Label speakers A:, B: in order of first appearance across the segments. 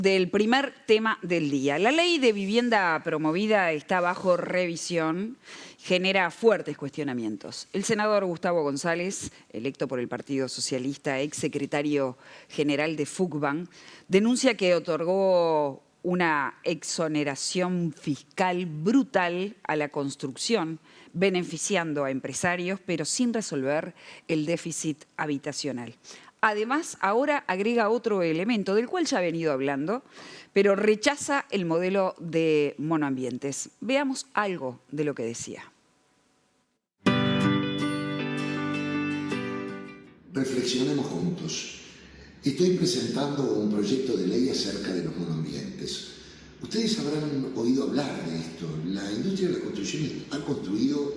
A: Del primer tema del día. La ley de vivienda promovida está bajo revisión, genera fuertes cuestionamientos. El senador Gustavo González, electo por el Partido Socialista, ex secretario general de FUCBAN, denuncia que otorgó una exoneración fiscal brutal a la construcción, beneficiando a empresarios, pero sin resolver el déficit habitacional. Además, ahora agrega otro elemento del cual ya ha venido hablando, pero rechaza el modelo de monoambientes. Veamos algo de lo que decía.
B: Reflexionemos juntos. Estoy presentando un proyecto de ley acerca de los monoambientes. Ustedes habrán oído hablar de esto. La industria de la construcción ha construido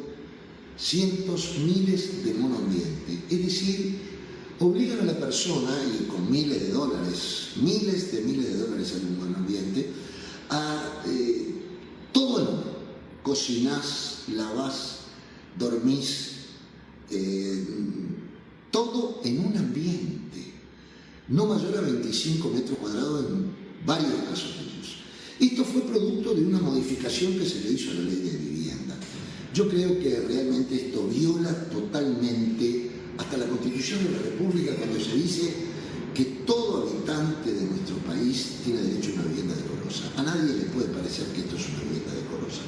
B: cientos, miles de monoambientes. Es decir, obligan a la persona, y con miles de dólares en un monoambiente, a todo el mundo. Cocinás, lavás, dormís, todo en un ambiente, no mayor a 25 metros cuadrados en varios casos de ellos. Esto fue producto de una modificación que se le hizo a la ley de vivienda. Yo creo que realmente esto viola totalmente hasta la Constitución de la República cuando se dice que todo habitante de nuestro país tiene derecho a una vivienda decorosa. A nadie le puede parecer que esto es una vivienda decorosa.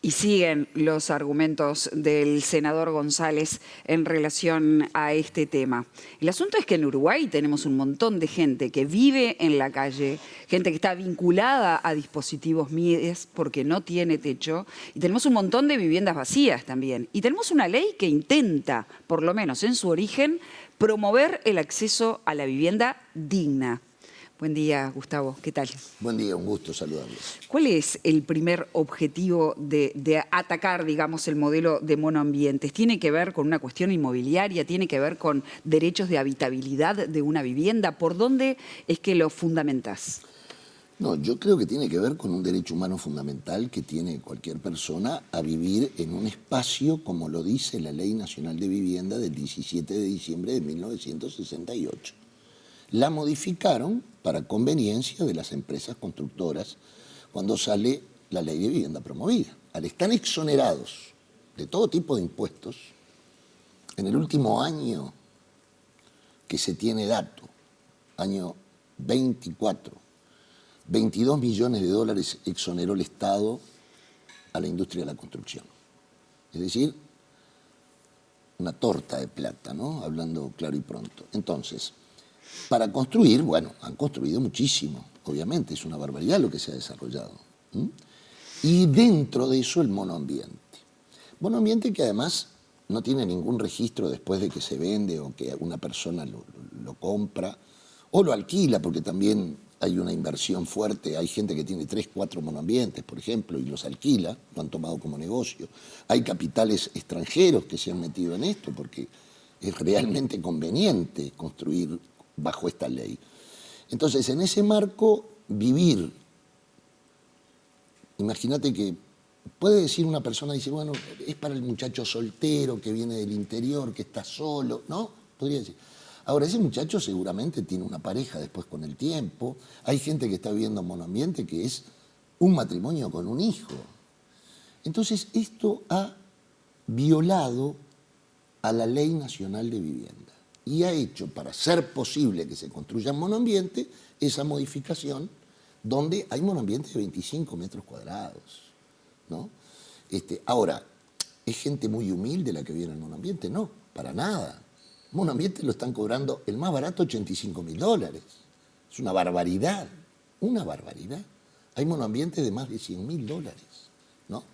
A: Y siguen los argumentos del senador González en relación a este tema. El asunto es que en Uruguay tenemos un montón de gente que vive en la calle, gente que está vinculada a dispositivos MIDES porque no tiene techo, y tenemos un montón de viviendas vacías también. Y tenemos una ley que intenta, por lo menos en su origen, promover el acceso a la vivienda digna. Buen día, Gustavo. ¿Qué tal?
B: Buen día, un gusto saludarles.
A: ¿Cuál es el primer objetivo de atacar, digamos, el modelo de monoambientes? ¿Tiene que ver con una cuestión inmobiliaria? ¿Tiene que ver con derechos de habitabilidad de una vivienda? ¿Por dónde es que lo fundamentás?
B: No, yo creo que tiene que ver con un derecho humano fundamental que tiene cualquier persona a vivir en un espacio, como lo dice la Ley Nacional de Vivienda del 17 de diciembre de 1968. La modificaron para conveniencia de las empresas constructoras cuando sale la ley de vivienda promovida. Al estar exonerados de todo tipo de impuestos, en el último año que se tiene dato, año 24, 22 millones de dólares exoneró el Estado a la industria de la construcción. Es decir, una torta de plata, ¿no? Hablando claro y pronto. Entonces, para construir, bueno, han construido muchísimo, obviamente, es una barbaridad lo que se ha desarrollado. Y dentro de eso el monoambiente. Monoambiente que además no tiene ningún registro después de que se vende o que una persona lo compra o lo alquila, porque también hay una inversión fuerte. Hay gente que tiene 3, 4 monoambientes, por ejemplo, y los alquila, lo han tomado como negocio. Hay capitales extranjeros que se han metido en esto porque es realmente conveniente construir bajo esta ley. Entonces, en ese marco, vivir, imagínate que puede decir una persona, dice, bueno, es para el muchacho soltero que viene del interior, que está solo, ¿no? Podría decir. Ahora, ese muchacho seguramente tiene una pareja después con el tiempo. Hay gente que está viviendo en monoambiente que es un matrimonio con un hijo. Entonces, esto ha violado a la Ley Nacional de Vivienda y ha hecho, para ser posible que se construyan monoambientes, esa modificación donde hay monoambientes de 25 metros cuadrados, ¿no? Ahora, ¿es gente muy humilde la que vive en el monoambiente? No, para nada. El monoambiente lo están cobrando el más barato, 85.000 dólares. Es una barbaridad, una barbaridad. Hay monoambientes de más de 100.000 dólares, ¿no?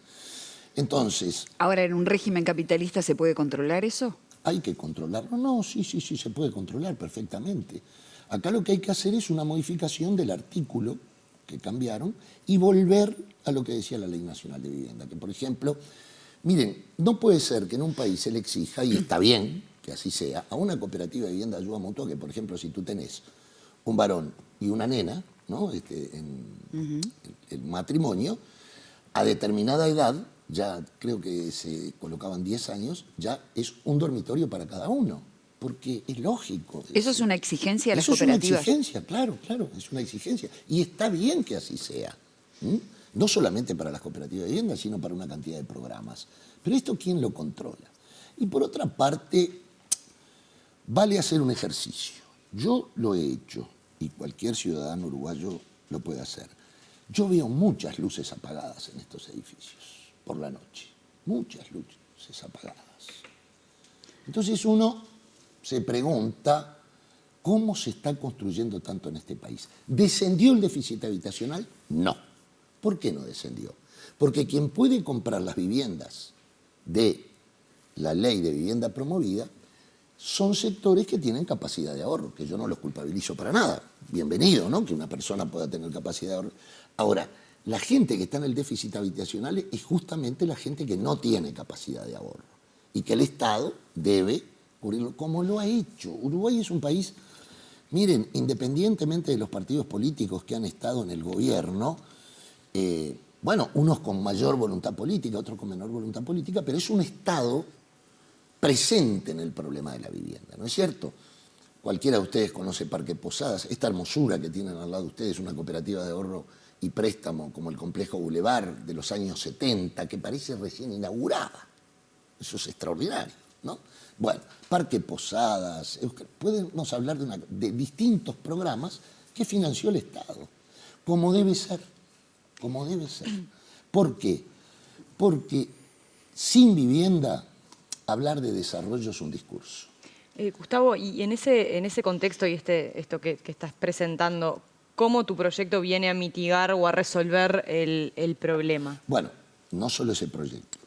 B: Entonces...
A: Ahora, ¿en un régimen capitalista se puede controlar eso?
B: ¿Hay que controlarlo? No, sí, se puede controlar perfectamente. Acá lo que hay que hacer es una modificación del artículo que cambiaron y volver a lo que decía la Ley Nacional de Vivienda. Que, por ejemplo, miren, no puede ser que en un país se le exija, y está bien que así sea, a una cooperativa de vivienda de ayuda mutua que, por ejemplo, si tú tenés un varón y una nena, ¿no? En el matrimonio, a determinada edad, ya creo que se colocaban 10 años, ya es un dormitorio para cada uno. porque es lógico.
A: Eso es una exigencia de las
B: Eso es una
A: cooperativas.
B: exigencia, claro, es una exigencia. Y está bien que así sea. No solamente para las cooperativas de vivienda, sino para una cantidad de programas. Pero esto, ¿quién lo controla? Y por otra parte, vale hacer un ejercicio. Yo lo he hecho, y cualquier ciudadano uruguayo lo puede hacer. Yo veo muchas luces apagadas en estos edificios, por la noche. Muchas luces apagadas. Entonces uno se pregunta, ¿cómo se está construyendo tanto en este país? ¿Descendió el déficit habitacional? No. ¿Por qué no descendió? Porque quien puede comprar las viviendas de la ley de vivienda promovida son sectores que tienen capacidad de ahorro, que yo no los culpabilizo para nada. Bienvenido, ¿no?, que una persona pueda tener capacidad de ahorro. Ahora, la gente que está en el déficit habitacional es justamente la gente que no tiene capacidad de ahorro y que el Estado debe cubrirlo, como lo ha hecho. Uruguay es un país, miren, independientemente de los partidos políticos que han estado en el gobierno, bueno, unos con mayor voluntad política, otros con menor voluntad política, pero es un Estado presente en el problema de la vivienda, ¿no es cierto? Cualquiera de ustedes conoce Parque Posadas, esta hermosura que tienen al lado de ustedes, una cooperativa de ahorro y préstamo como el Complejo Boulevard de los años 70, que parece recién inaugurada. Eso es extraordinario, ¿no? Bueno, Parque Posadas, podemos hablar de distintos programas que financió el Estado, como debe ser, como debe ser. ¿Por qué? Porque sin vivienda, hablar de desarrollo es un discurso.
C: Gustavo, y en ese contexto y esto que estás presentando, ¿cómo tu proyecto viene a mitigar o a resolver el problema?
B: Bueno, no solo ese proyecto.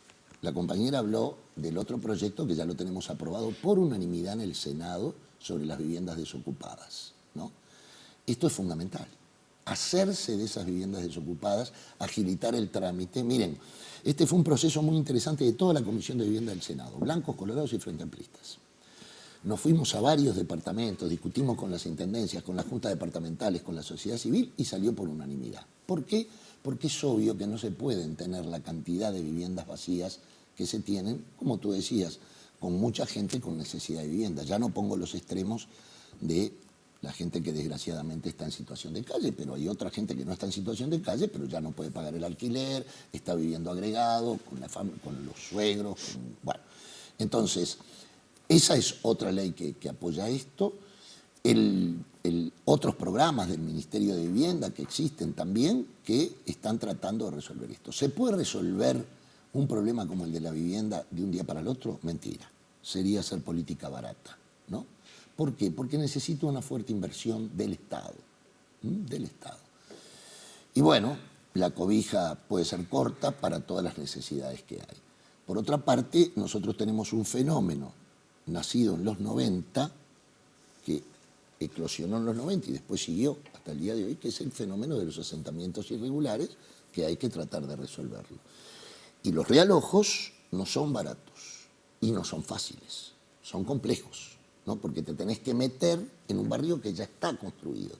B: La compañera habló del otro proyecto que ya lo tenemos aprobado por unanimidad en el Senado sobre las viviendas desocupadas, ¿no? Esto es fundamental. Hacerse de esas viviendas desocupadas, agilitar el trámite. Miren, este fue un proceso muy interesante de toda la Comisión de Vivienda del Senado, blancos, colorados y frente amplistas. Nos fuimos a varios departamentos, discutimos con las intendencias, con las juntas departamentales, con la sociedad civil y salió por unanimidad. ¿Por qué? Porque es obvio que no se pueden tener la cantidad de viviendas vacías que se tienen, como tú decías, con mucha gente con necesidad de vivienda. Ya no pongo los extremos de la gente que desgraciadamente está en situación de calle, pero hay otra gente que no está en situación de calle, pero ya no puede pagar el alquiler, está viviendo agregado, con los suegros, bueno. Entonces, esa es otra ley que apoya esto. Otros programas del Ministerio de Vivienda que existen también que están tratando de resolver esto. ¿Se puede resolver un problema como el de la vivienda de un día para el otro? Mentira. Sería hacer política barata, ¿no? ¿Por qué? Porque necesita una fuerte inversión del Estado. Del Estado. Y bueno, la cobija puede ser corta para todas las necesidades que hay. Por otra parte, nosotros tenemos un fenómeno nacido en los 90, que eclosionó en los 90 y después siguió hasta el día de hoy, que es el fenómeno de los asentamientos irregulares, que hay que tratar de resolverlo. Y los realojos no son baratos y no son fáciles, son complejos, ¿no? Porque te tenés que meter en un barrio que ya está construido.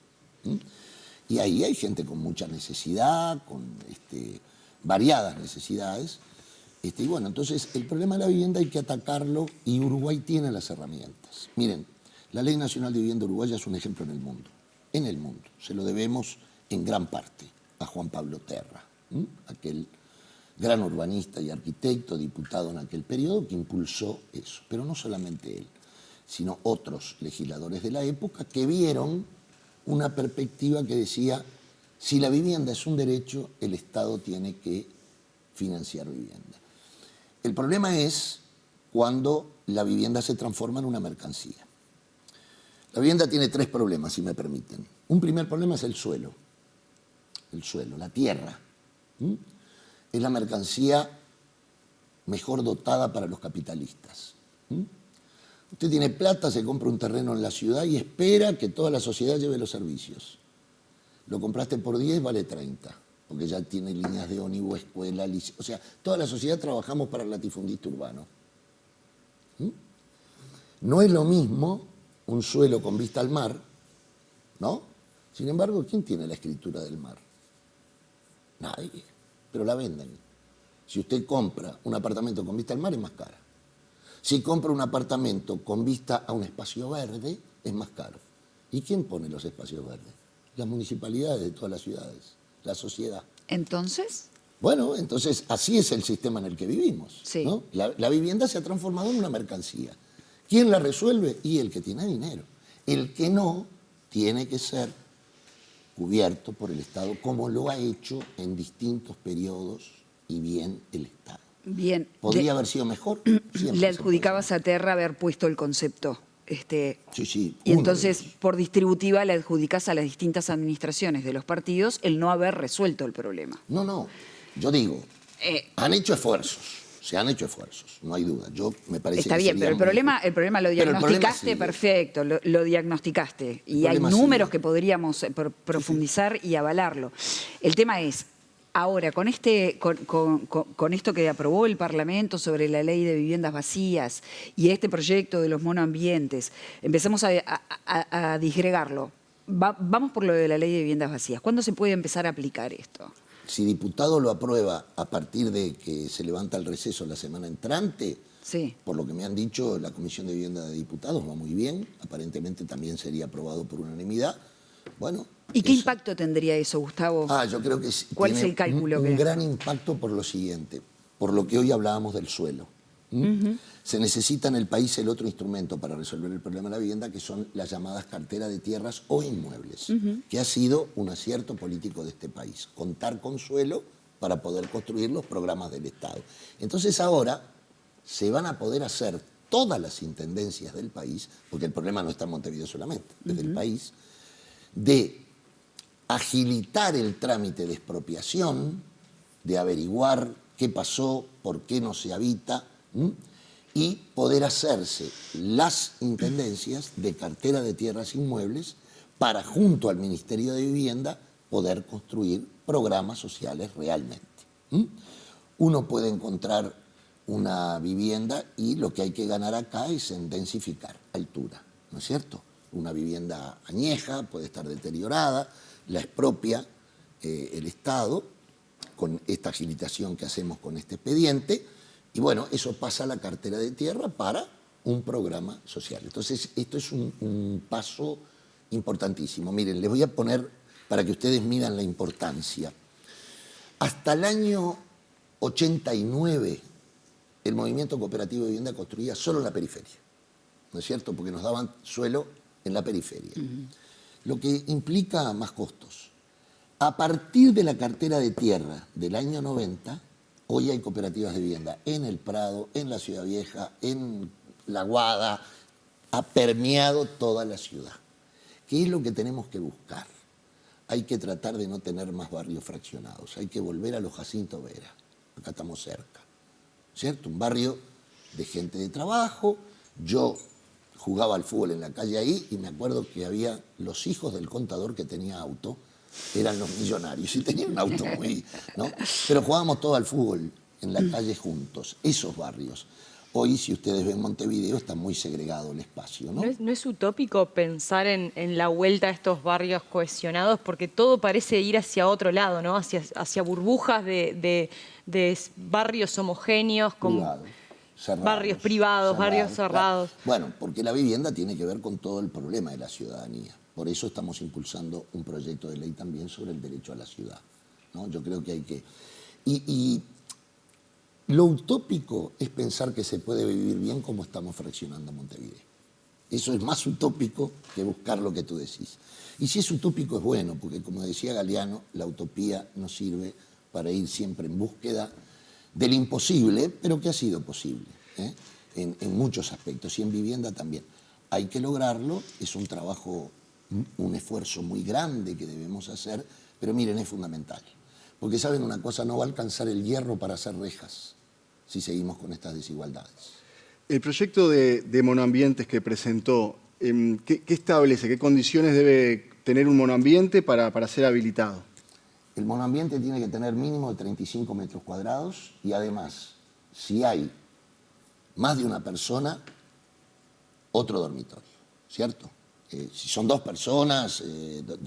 B: Y ahí hay gente con mucha necesidad, con variadas necesidades. Y bueno, entonces el problema de la vivienda hay que atacarlo y Uruguay tiene las herramientas. Miren, la Ley Nacional de Vivienda Uruguaya es un ejemplo en el mundo. En el mundo. Se lo debemos en gran parte a Juan Pablo Terra, aquel gran urbanista y arquitecto, diputado en aquel periodo, que impulsó eso. Pero no solamente él, sino otros legisladores de la época que vieron una perspectiva que decía, si la vivienda es un derecho, el Estado tiene que financiar vivienda. El problema es cuando la vivienda se transforma en una mercancía. La vivienda tiene tres problemas, si me permiten. Un primer problema es el suelo, la tierra. Es la mercancía mejor dotada para los capitalistas. Usted tiene plata, se compra un terreno en la ciudad y espera que toda la sociedad lleve los servicios. Lo compraste por 10, vale 30, porque ya tiene líneas de ómnibus, escuela, o sea, toda la sociedad trabajamos para el latifundista urbano. No es lo mismo un suelo con vista al mar, ¿no? Sin embargo, ¿quién tiene la escritura del mar? Nadie, pero la venden. Si usted compra un apartamento con vista al mar es más cara. Si compra un apartamento con vista a un espacio verde, es más caro. ¿Y quién pone los espacios verdes? Las municipalidades de todas las ciudades, la sociedad.
A: Entonces,
B: Bueno, entonces así es el sistema en el que vivimos.
A: Sí.
B: ¿No? La vivienda se ha transformado en una mercancía. ¿Quién la resuelve? Y el que tiene dinero. El que no tiene que ser cubierto por el Estado, como lo ha hecho en distintos periodos y bien el Estado.
A: bien,
B: ¿Podría haber sido mejor? Siempre
A: le
B: se
A: adjudicabas
B: puede
A: a Terra haber puesto el concepto.
B: hacer. Sí,
A: Y
B: uno
A: entonces,
B: de ellos.
A: por distributiva, le adjudicas a las distintas administraciones de los partidos el no haber resuelto el problema.
B: No, yo digo, han hecho esfuerzos, se han hecho esfuerzos, no hay duda. Yo me parece
A: Está
B: que
A: bien,
B: sería
A: pero el problema lo
B: Pero el problema
A: diagnosticaste
B: sigue.
A: perfecto, lo diagnosticaste. Y hay
B: problema
A: números
B: sigue.
A: que podríamos profundizar y avalarlo. El tema es, ahora, con esto que aprobó el Parlamento sobre la ley de viviendas vacías y este proyecto de los monoambientes, empezamos a disgregarlo. Vamos por lo de la ley de viviendas vacías. ¿Cuándo se puede empezar a aplicar esto?
B: Si diputado lo aprueba a partir de que se levanta el receso la semana entrante,
A: Sí.
B: por lo que me han dicho, la Comisión de Vivienda de Diputados va muy bien, aparentemente también sería aprobado por unanimidad. Bueno.
A: ¿Y qué
B: eso.
A: impacto tendría eso, Gustavo?
B: Yo creo que
A: ¿Cuál es
B: tiene
A: el cálculo
B: un
A: que-
B: gran impacto por lo siguiente, por lo que hoy hablábamos del suelo. Se necesita en el país el otro instrumento para resolver el problema de la vivienda, que son las llamadas carteras de tierras o inmuebles, que ha sido un acierto político de este país, contar con suelo para poder construir los programas del Estado. Entonces ahora se van a poder hacer todas las intendencias del país, porque el problema no está en Montevideo solamente, desde el país, de agilitar el trámite de expropiación, de averiguar qué pasó, por qué no se habita, y poder hacerse las intendencias de cartera de tierras inmuebles para, junto al Ministerio de Vivienda, poder construir programas sociales realmente. Uno puede encontrar una vivienda y lo que hay que ganar acá es en densificar, altura, ¿no es cierto? Una vivienda añeja puede estar deteriorada, la expropia el Estado con esta agilitación que hacemos con este expediente y bueno, eso pasa a la cartera de tierra para un programa social. Entonces, esto es un paso importantísimo. Miren, les voy a poner para que ustedes midan la importancia. Hasta el año 89, el movimiento cooperativo de vivienda construía solo en la periferia, ¿no es cierto? Porque nos daban suelo en la periferia, lo que implica más costos. A partir de la cartera de tierra del año 90, hoy hay cooperativas de vivienda en El Prado, en la Ciudad Vieja, en La Guada, ha permeado toda la ciudad. ¿Qué es lo que tenemos que buscar? Hay que tratar de no tener más barrios fraccionados, hay que volver a los Jacinto Vera, acá estamos cerca, ¿cierto? Un barrio de gente de trabajo. Yo jugaba al fútbol en la calle ahí y me acuerdo que había los hijos del contador que tenía auto, eran los millonarios y tenían un auto muy, ¿no? Pero jugábamos todo al fútbol en la calle juntos, esos barrios. Hoy, si ustedes ven Montevideo, está muy segregado el espacio, ¿no?
C: ¿No es utópico pensar en la vuelta a estos barrios cohesionados? Porque todo parece ir hacia otro lado, ¿no? Hacia burbujas de barrios homogéneos, con
B: Privados, cerrados,
C: barrios privados, barrios cerrados.
B: Claro. Bueno, porque la vivienda tiene que ver con todo el problema de la ciudadanía. Por eso estamos impulsando un proyecto de ley también sobre el derecho a la ciudad, ¿no? Yo creo que hay que... Y lo utópico es pensar que se puede vivir bien como estamos fraccionando Montevideo. Eso es más utópico que buscar lo que tú decís. Y si es utópico es bueno, porque como decía Galeano, la utopía nos sirve para ir siempre en búsqueda del imposible, pero que ha sido posible, ¿eh? En muchos aspectos, y en vivienda también. Hay que lograrlo, es un trabajo, un esfuerzo muy grande que debemos hacer, pero miren, es fundamental. Porque saben una cosa, no va a alcanzar el hierro para hacer rejas si seguimos con estas desigualdades.
D: El proyecto de monoambientes que presentó, ¿qué establece? ¿Qué condiciones debe tener un monoambiente para ser habilitado?
B: El monoambiente tiene que tener mínimo de 35 metros cuadrados y además, si hay más de una persona, otro dormitorio, ¿cierto? Si son dos personas...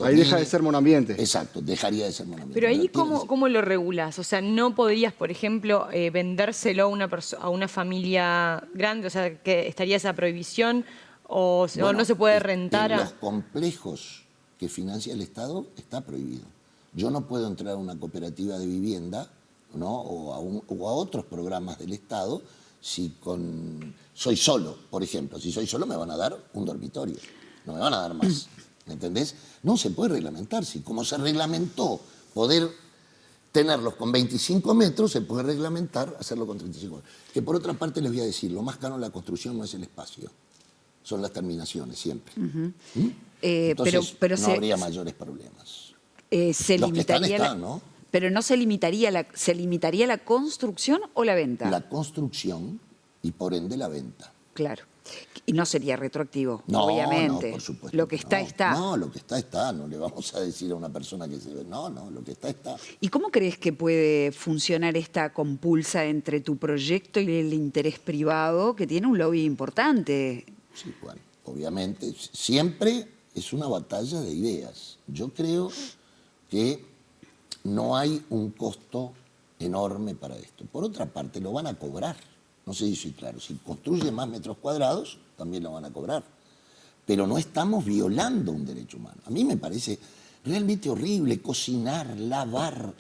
D: Ahí deja de ser monoambiente.
B: Exacto, dejaría de ser monoambiente.
C: Pero ahí, ¿cómo lo regulas? O sea, ¿no podrías, por ejemplo, vendérselo a una familia grande? O sea, ¿que estaría esa prohibición? ¿O
B: Bueno,
C: no se puede rentar
B: en
C: a...?
B: los complejos que financia el Estado está prohibido. Yo no puedo entrar a una cooperativa de vivienda, ¿no? o a otros programas del Estado si soy solo, por ejemplo. Si soy solo me van a dar un dormitorio, no me van a dar más. ¿Me entendés? No se puede reglamentar. Si como se reglamentó poder tenerlos con 25 metros, se puede reglamentar hacerlo con 35 metros. Que por otra parte les voy a decir, lo más caro en la construcción no es el espacio, son las terminaciones siempre. Entonces no habría mayores problemas.
A: Se
B: Los que están,
A: limitaría
B: ¿no?
A: Pero no se limitaría la construcción o la venta.
B: La construcción y por ende la venta.
A: Claro. Y no sería retroactivo,
B: No,
A: obviamente.
B: no, por supuesto.
A: Lo que está,
B: no.
A: está.
B: No, lo que está. No le vamos a decir a una persona que se ve. No, lo que está.
A: ¿Y cómo crees que puede funcionar esta compulsa entre tu proyecto y el interés privado, que tiene un lobby importante?
B: Sí, bueno, obviamente, siempre es una batalla de ideas. Yo creo que no hay un costo enorme para esto. Por otra parte, lo van a cobrar. No sé si soy claro. Si construye más metros cuadrados, también lo van a cobrar. Pero no estamos violando un derecho humano. A mí me parece realmente horrible cocinar, lavar,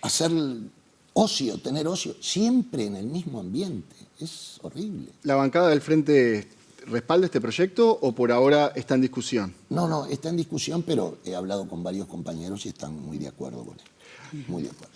B: hacer ocio, tener ocio, siempre en el mismo ambiente. Es horrible.
D: ¿La bancada del Frente respalda este proyecto o por ahora está en discusión?
B: No, está en discusión, pero he hablado con varios compañeros y están muy de acuerdo con él. Muy de acuerdo.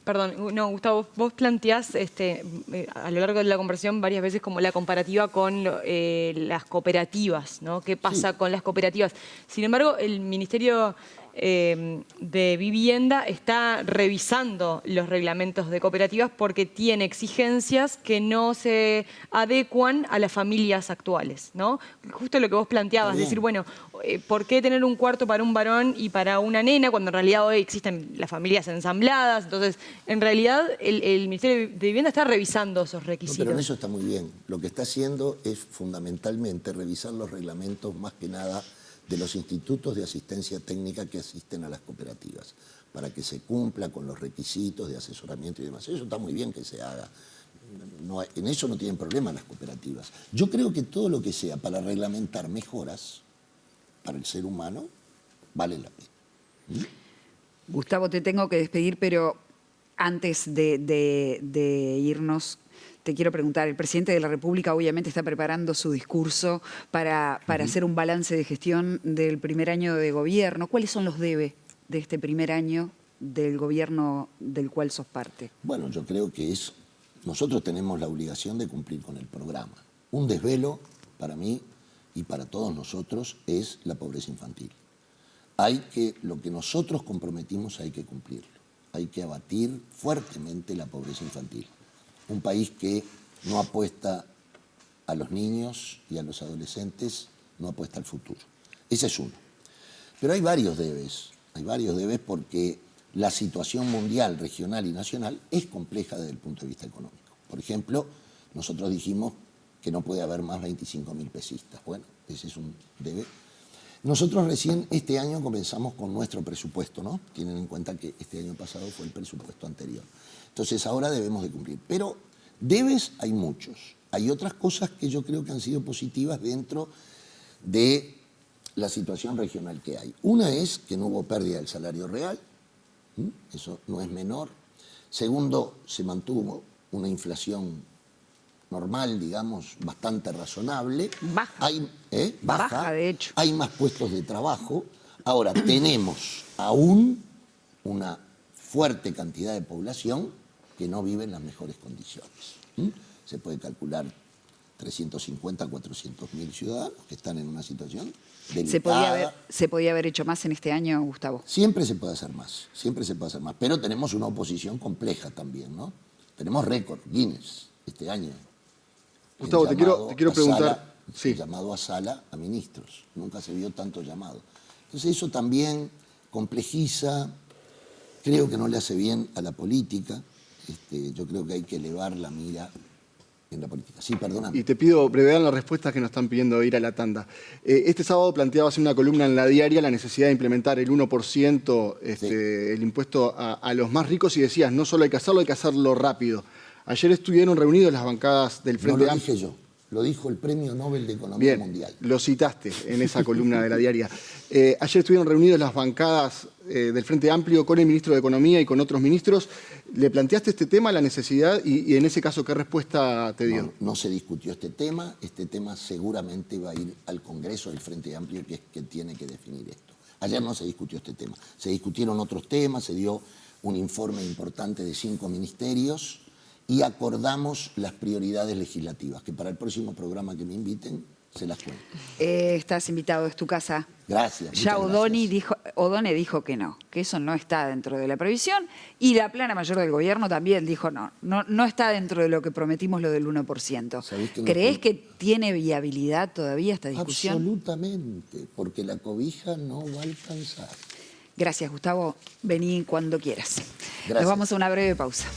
C: Perdón, no, Gustavo, vos planteás a lo largo de la conversación varias veces como la comparativa con las cooperativas, ¿no? ¿Qué pasa con las cooperativas? Sin embargo, el Ministerio de Vivienda está revisando los reglamentos de cooperativas porque tiene exigencias que no se adecuan a las familias actuales, ¿no? Justo lo que vos planteabas, decir, bueno, ¿por qué tener un cuarto para un varón y para una nena cuando en realidad hoy existen las familias ensambladas? Entonces, en realidad, el Ministerio de Vivienda está revisando esos requisitos.
B: No, pero en eso está muy bien. Lo que está haciendo es fundamentalmente revisar los reglamentos más que nada de los institutos de asistencia técnica que asisten a las cooperativas, para que se cumpla con los requisitos de asesoramiento y demás. Eso está muy bien que se haga. No, en eso no tienen problema las cooperativas. Yo creo que todo lo que sea para reglamentar mejoras para el ser humano, vale la pena.
A: Gustavo, te tengo que despedir, pero antes de irnos, te quiero preguntar, el presidente de la República obviamente está preparando su discurso para hacer un balance de gestión del primer año de gobierno. ¿Cuáles son los debes de este primer año del gobierno del cual sos parte?
B: Bueno, yo creo que nosotros tenemos la obligación de cumplir con el programa. Un desvelo para mí y para todos nosotros es la pobreza infantil. Lo que nosotros comprometimos hay que cumplirlo. Hay que abatir fuertemente la pobreza infantil. Un país que no apuesta a los niños y a los adolescentes, no apuesta al futuro. Ese es uno. Pero hay varios debes porque la situación mundial, regional y nacional es compleja desde el punto de vista económico. Por ejemplo, nosotros dijimos que no puede haber más 25.000 pesistas. Bueno, ese es un debe. Nosotros recién este año comenzamos con nuestro presupuesto, ¿no? Tienen en cuenta que este año pasado fue el presupuesto anterior. Entonces ahora debemos de cumplir. Pero debes hay muchos. Hay otras cosas que yo creo que han sido positivas dentro de la situación regional que hay. Una es que no hubo pérdida del salario real. Eso no es menor. Segundo, se mantuvo una inflación normal, digamos, bastante razonable.
A: Baja, de hecho.
B: Hay más puestos de trabajo. Ahora, tenemos aún una fuerte cantidad de población que no vive en las mejores condiciones. Se puede calcular 350 a 400.000 ciudadanos que están en una situación delicada.
A: ¿Se podía haber hecho más en este año, Gustavo?
B: Siempre se puede hacer más, pero tenemos una oposición compleja también, ¿no? Tenemos récord, Guinness, este año.
D: Gustavo, te quiero preguntar...
B: Sí. Llamado a sala a ministros. Nunca se vio tanto llamado. Entonces eso también complejiza, creo que no le hace bien a la política. Yo creo que hay que elevar la mira en la política. Sí, perdóname.
D: Y te pido brevedad en las respuestas que nos están pidiendo ir a la tanda. Este sábado planteabas en una columna en La Diaria la necesidad de implementar el 1%, el impuesto a los más ricos, y decías, no solo hay que hacerlo rápido. Ayer estuvieron reunidos las bancadas del Frente
B: No lo
D: Amplio.
B: dije yo, lo dijo el Premio Nobel de Economía
D: Bien,
B: Mundial.
D: lo citaste en esa columna de La Diaria. Ayer estuvieron reunidos las bancadas del Frente Amplio con el ministro de Economía y con otros ministros. ¿Le planteaste este tema, la necesidad, y en ese caso qué respuesta te dio?
B: No se discutió este tema seguramente va a ir al Congreso del Frente Amplio, que es que tiene que definir esto. Ayer no se discutió este tema, se discutieron otros temas, se dio un informe importante de 5 ministerios y acordamos las prioridades legislativas, que para el próximo programa que me inviten se las cuento.
A: Estás invitado, es tu casa.
B: Gracias.
A: Ya
B: muchas gracias.
A: Odone dijo que no, que eso no está dentro de la previsión, y la plana mayor del gobierno también dijo no está dentro de lo que prometimos, lo del 1%. ¿Crees que tiene viabilidad todavía esta discusión?
B: Absolutamente, porque la cobija no va a alcanzar.
A: Gracias, Gustavo. Vení cuando quieras.
B: Gracias.
A: Nos vamos a una breve pausa.